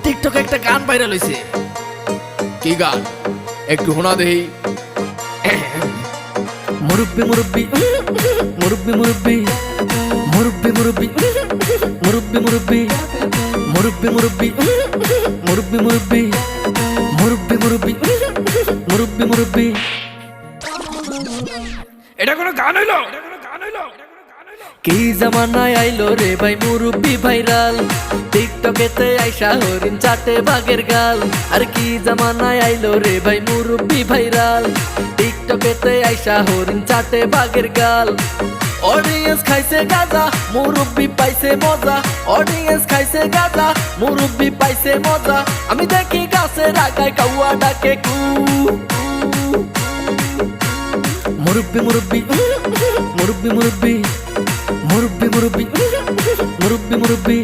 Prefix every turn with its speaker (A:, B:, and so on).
A: টিকটকে একটা গান ভাইরাল হইছে। কি গান একটু শোনা দেই। মুরব্বি মুরব্বি মুরব্বি মুরব্বি মুরব্বি মুরব্বি মুরব্বি মুরব্বি মুরব্বি মুরব্বি মুরব্বি মুরব্বি মুরব্বি মুরব্বি মুরব্বি মুরব্বি। এটা কোনো গান হইলো? কি জামানায় আইলো রে ভাই মুরব্বি ভাইরাল, টিকটকেতে আইসা হরিণ চাটে বাঘের গাল। আর কি জামানায় আইলো রে ভাই মুরব্বি ভাইরাল, টিকটকেতে আইসা হরিণ চাটে বাঘের গাল। অডিয়েন্স খাইছে গাঁজা, মুরব্বি পাইছে মজা। অডিয়েন্স খাইছে গাঁজা, মুরব্বি পাইছে মজা। আমি দেখি গাছের আগায় কাউয়া ডাকে কু। মুরব্বি মুরব্বি মুরব্বি মুরব্বি মুরব্বি মুরব্বি মুরব্বি মুরব্বি।